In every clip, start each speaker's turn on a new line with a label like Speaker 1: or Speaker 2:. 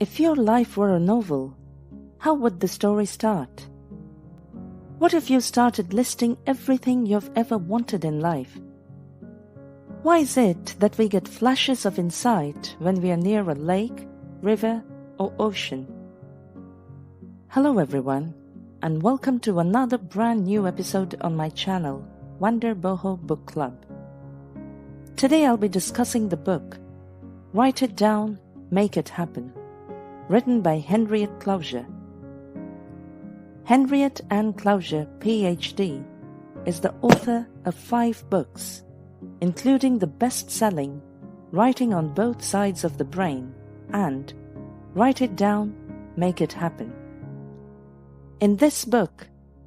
Speaker 1: If your life were a novel, how would the story start? What if you started listing everything you've ever wanted in life? Why is it that we get flashes of insight when we are near a lake, river, or ocean? Hello everyone, and welcome to another brand new episode on my channel, Wonder Boho Book Club. Today I'll be discussing the book, Write It Down, Make It Happen, written by Henriette Klauser. Henriette Ann Klauser, PhD, is the author of 5 books, including the best-selling Writing on Both Sides of the Brain and Write It Down, Make It Happen. In this book,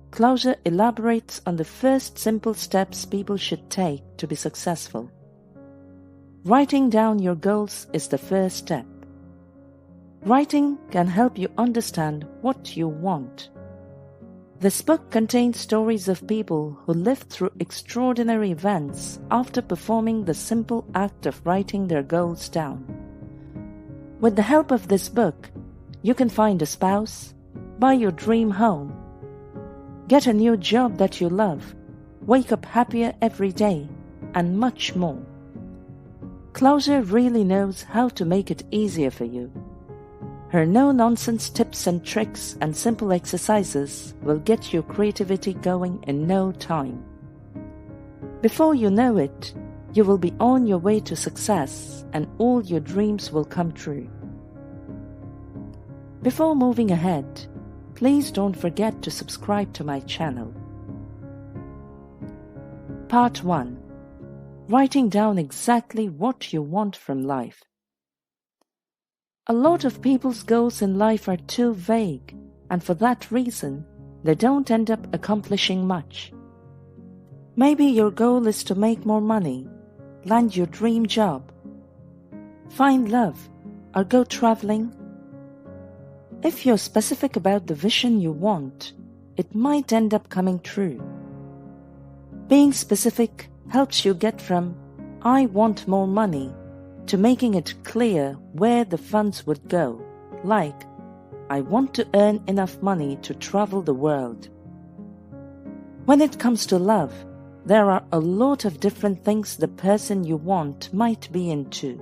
Speaker 1: Klauser elaborates on the first simple steps people should take to be successful. Writing down your goals is the first step. Writing can help you understand what you want. This book contains stories of people who lived through extraordinary events after performing the simple act of writing their goals down. With the help of this book, you can find a spouse, buy your dream home, get a new job that you love, wake up happier every day, and much more. Klauser really knows how to make it easier for you. Her no-nonsense tips and tricks and simple exercises will get your creativity going in no time. Before you know it, you will be on your way to success and all your dreams will come true. Before moving ahead, please don't forget to subscribe to my channel. Part 1. Writing down exactly what you want from life. A lot of people's goals in life are too vague, and for that reason, they don't end up accomplishing much. Maybe your goal is to make more money, land your dream job, find love, or go traveling. If you're specific about the vision you want, it might end up coming true. Being specific helps you get from "I want more money" to making it clear where the funds would go, like, I want to earn enough money to travel the world. When it comes to love, there are a lot of different things the person you want might be into.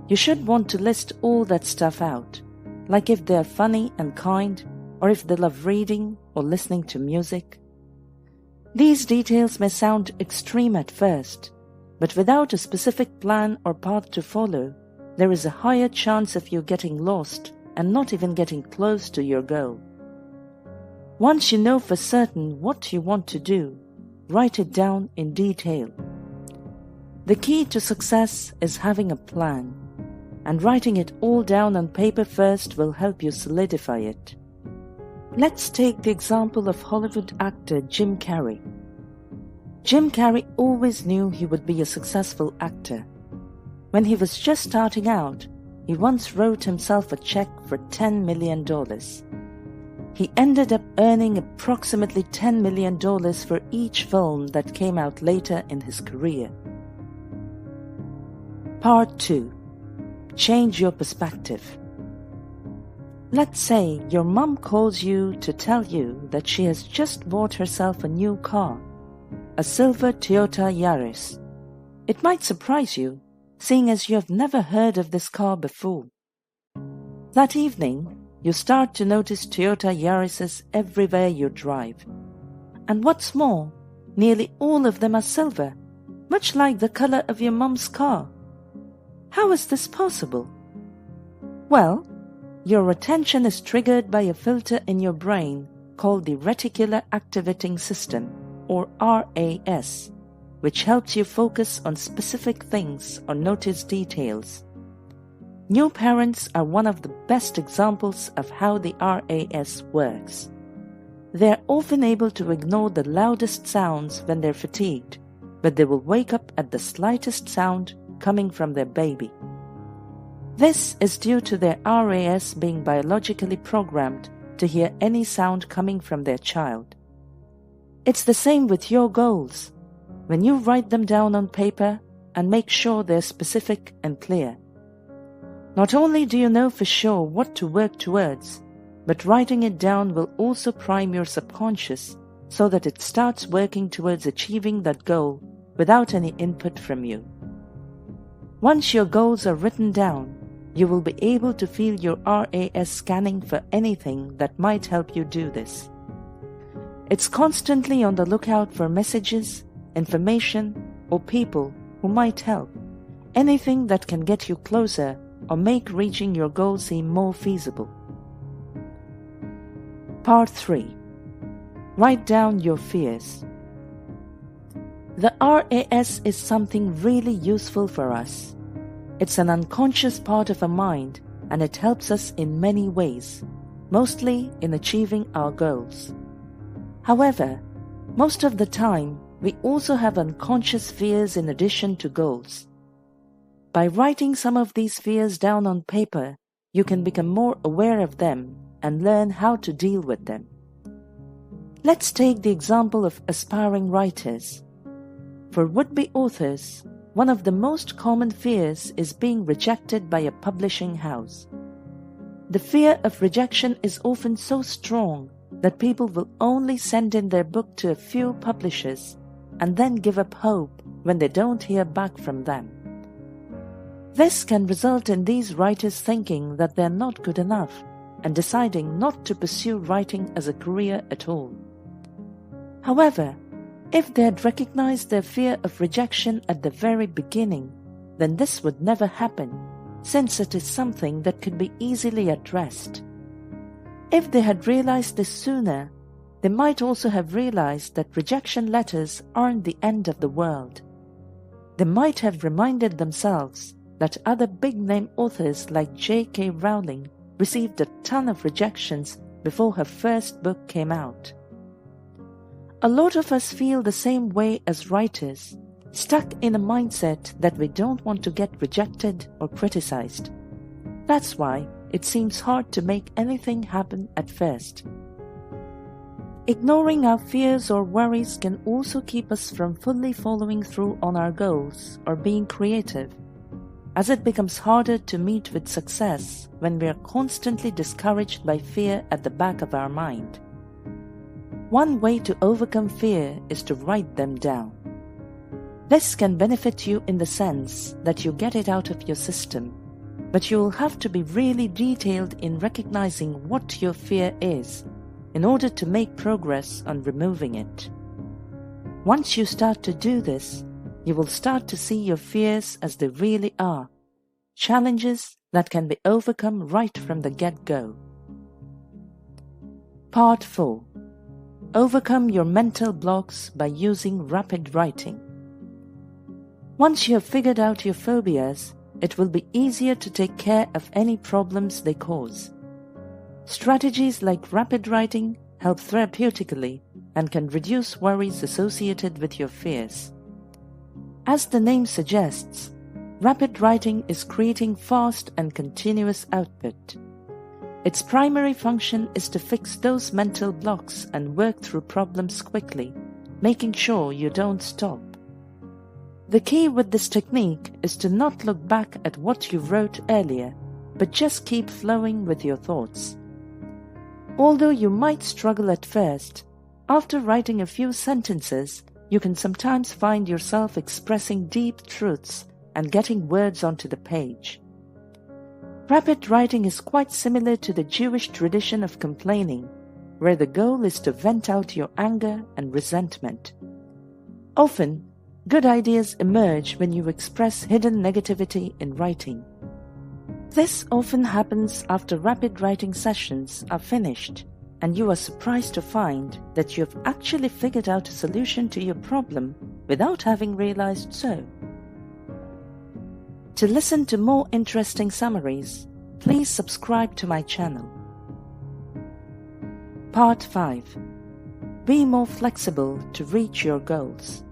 Speaker 1: You should want to list all that stuff out, like if they're funny and kind, or if they love reading or listening to music. These details may sound extreme at first, but without a specific plan or path to follow, there is a higher chance of you getting lost and not even getting close to your goal. Once you know for certain what you want to do, write it down in detail. The key to success is having a plan, and writing it all down on paper first will help you solidify it. Let's take the example of Hollywood actor Jim Carrey. Jim Carrey always knew he would be a successful actor. When he was just starting out, he once wrote himself a check for $10 million. He ended up earning approximately $10 million for each film that came out later in his career. Part 2. Change your perspective. Let's say your mom calls you to tell you that she has just bought herself a new car, a silver Toyota Yaris. It might surprise you, seeing as you have never heard of this car before. That evening, you start to notice Toyota Yarises everywhere you drive. And what's more, nearly all of them are silver, much like the color of your mom's car. How is this possible? Well, your attention is triggered by a filter in your brain called the reticular activating system, or RAS, which helps you focus on specific things or notice details. New parents are one of the best examples of how the RAS works. They are often able to ignore the loudest sounds when they're fatigued, but they will wake up at the slightest sound coming from their baby. This is due to their RAS being biologically programmed to hear any sound coming from their child. It's the same with your goals. When you write them down on paper and make sure they're specific and clear. Not only do you know for sure what to work towards, but writing it down will also prime your subconscious so that it starts working towards achieving that goal without any input from you. Once your goals are written down, you will be able to feel your RAS scanning for anything that might help you do this. It's constantly on the lookout for messages, information, or people who might help, anything that can get you closer or make reaching your goal seem more feasible. Part 3. Write down your fears. The RAS is something really useful for us. It's an unconscious part of our mind, and it helps us in many ways, mostly in achieving our goals. However, most of the time, we also have unconscious fears in addition to goals. By writing some of these fears down on paper, you can become more aware of them and learn how to deal with them. Let's take the example of aspiring writers. For would-be authors, one of the most common fears is being rejected by a publishing house. The fear of rejection is often so strong that people will only send in their book to a few publishers and then give up hope when they don't hear back from them. This can result in these writers thinking that they're not good enough and deciding not to pursue writing as a career at all. However, if they had recognized their fear of rejection at the very beginning, then this would never happen, since it is something that could be easily addressed. If they had realized this sooner, they might also have realized that rejection letters aren't the end of the world. They might have reminded themselves that other big-name authors like J.K. Rowling received a ton of rejections before her first book came out. A lot of us feel the same way as writers, stuck in a mindset that we don't want to get rejected or criticized. That's why it seems hard to make anything happen at first. Ignoring our fears or worries can also keep us from fully following through on our goals or being creative, as it becomes harder to meet with success when we are constantly discouraged by fear at the back of our mind. One way to overcome fear is to write them down. This can benefit you in the sense that you get it out of your system, but you will have to be really detailed in recognizing what your fear is in order to make progress on removing it. Once you start to do this, you will start to see your fears as they really are, challenges that can be overcome right from the get-go. Part 4. Overcome your mental blocks by using rapid writing. Once you have figured out your phobias, it will be easier to take care of any problems they cause. Strategies like rapid writing help therapeutically and can reduce worries associated with your fears. As the name suggests, rapid writing is creating fast and continuous output. Its primary function is to fix those mental blocks and work through problems quickly, making sure you don't stop. The key with this technique is to not look back at what you wrote earlier, but just keep flowing with your thoughts. Although you might struggle at first, after writing a few sentences, you can sometimes find yourself expressing deep truths and getting words onto the page. Rapid writing is quite similar to the Jewish tradition of complaining, where the goal is to vent out your anger and resentment. Often, good ideas emerge when you express hidden negativity in writing. This often happens after rapid writing sessions are finished, and you are surprised to find that you have actually figured out a solution to your problem without having realized so. To listen to more interesting summaries, please subscribe to my channel. Part 5. Be more flexible to reach your goals.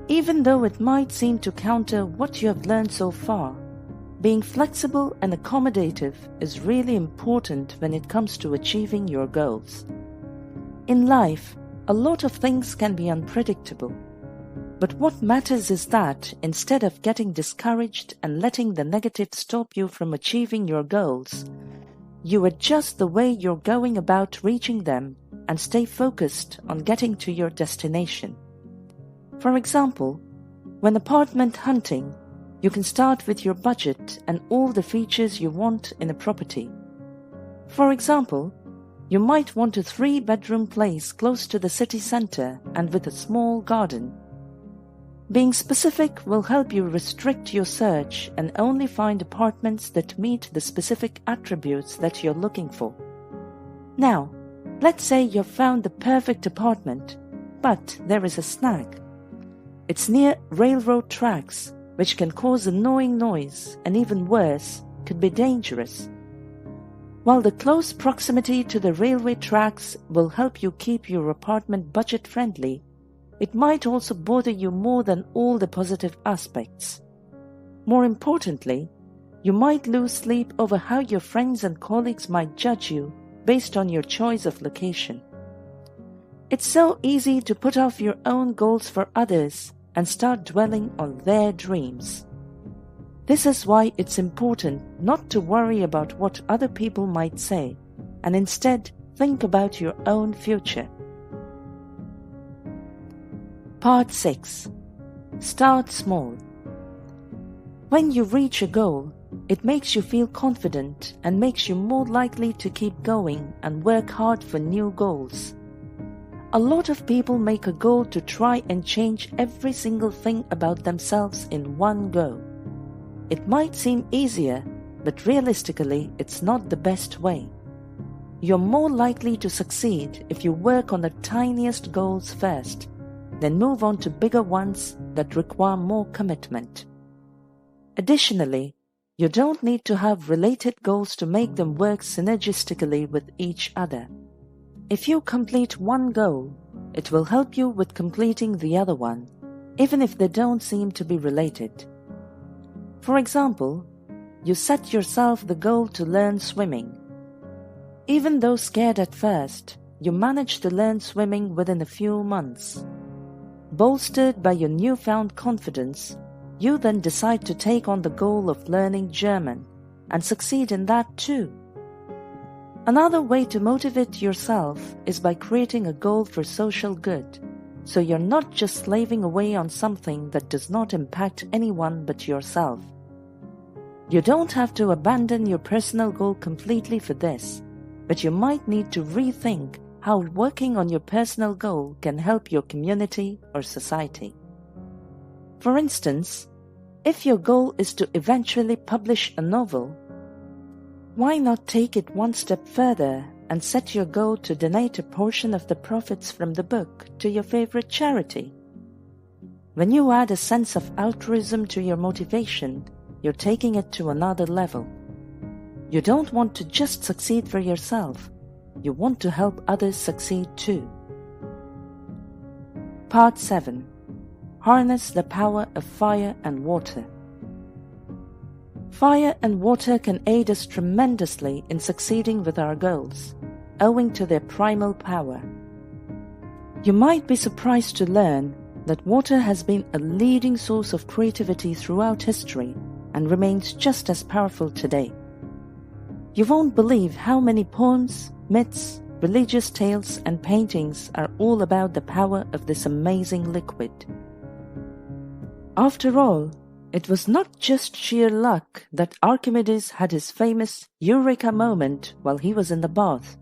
Speaker 1: Even though it might seem to counter what you have learned so far, being flexible and accommodative is really important when it comes to achieving your goals. In life, a lot of things can be unpredictable. But what matters is that instead of getting discouraged and letting the negative stop you from achieving your goals, you adjust the way you're going about reaching them and stay focused on getting to your destination. For example, when apartment hunting, you can start with your budget and all the features you want in a property. For example, you might want a 3-bedroom place close to the city center and with a small garden. Being specific will help you restrict your search and only find apartments that meet the specific attributes that you're looking for. Now, let's say you've found the perfect apartment, but there is a snag. It's near railroad tracks, which can cause annoying noise and even worse, could be dangerous. While the close proximity to the railway tracks will help you keep your apartment budget-friendly, it might also bother you more than all the positive aspects. More importantly, you might lose sleep over how your friends and colleagues might judge you based on your choice of location. It's so easy to put off your own goals for others and start dwelling on their dreams. This is why it's important not to worry about what other people might say, and instead think about your own future. Part 6. Start small. When you reach a goal, it makes you feel confident and makes you more likely to keep going and work hard for new goals. A lot of people make a goal to try and change every single thing about themselves in one go. It might seem easier, but realistically, it's not the best way. You're more likely to succeed if you work on the tiniest goals first, then move on to bigger ones that require more commitment. Additionally, you don't need to have related goals to make them work synergistically with each other. If you complete one goal, it will help you with completing the other one, even if they don't seem to be related. For example, you set yourself the goal to learn swimming. Even though scared at first, you managed to learn swimming within a few months. Bolstered by your newfound confidence, you then decide to take on the goal of learning German and succeed in that too. Another way to motivate yourself is by creating a goal for social good, so you're not just slaving away on something that does not impact anyone but yourself. You don't have to abandon your personal goal completely for this, but you might need to rethink how working on your personal goal can help your community or society. For instance, if your goal is to eventually publish a novel, why not take it one step further and set your goal to donate a portion of the profits from the book to your favorite charity? When you add a sense of altruism to your motivation, you're taking it to another level. You don't want to just succeed for yourself. You want to help others succeed too. Part 7. Harness the power of fire and water. Fire and water can aid us tremendously in succeeding with our goals, owing to their primal power. You might be surprised to learn that water has been a leading source of creativity throughout history and remains just as powerful today. You won't believe how many poems, myths, religious tales and paintings are all about the power of this amazing liquid. After all, it was not just sheer luck that Archimedes had his famous Eureka moment while he was in the bath.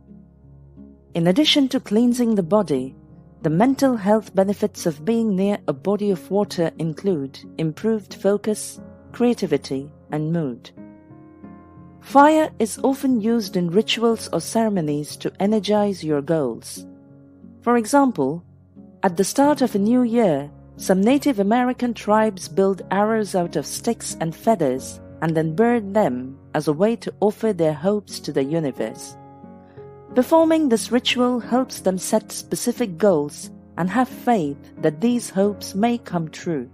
Speaker 1: In addition to cleansing the body, the mental health benefits of being near a body of water include improved focus, creativity, and mood. Fire is often used in rituals or ceremonies to energize your goals. For example, at the start of a new year, some Native American tribes build arrows out of sticks and feathers and then burn them as a way to offer their hopes to the universe. Performing this ritual helps them set specific goals and have faith that these hopes may come true.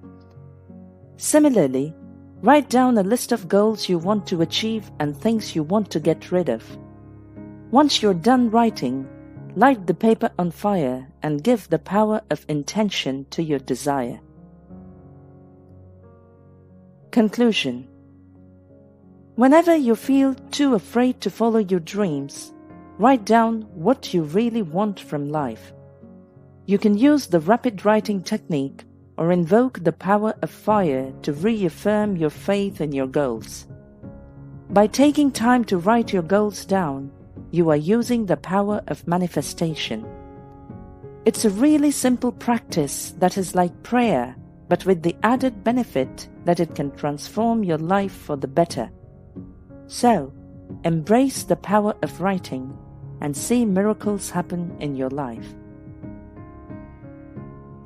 Speaker 1: Similarly, write down a list of goals you want to achieve and things you want to get rid of. Once you're done writing, light the paper on fire and give the power of intention to your desire. Conclusion. Whenever you feel too afraid to follow your dreams, write down what you really want from life. You can use the rapid writing technique or invoke the power of fire to reaffirm your faith in your goals. By taking time to write your goals down, you are using the power of manifestation. It's a really simple practice that is like prayer, but with the added benefit that it can transform your life for the better. So, embrace the power of writing and see miracles happen in your life.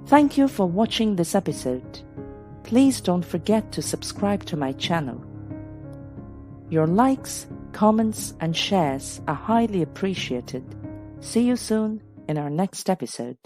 Speaker 1: Thank you for watching this episode. Please don't forget to subscribe to my channel. Your likes, comments, and shares are highly appreciated. See you soon in our next episode.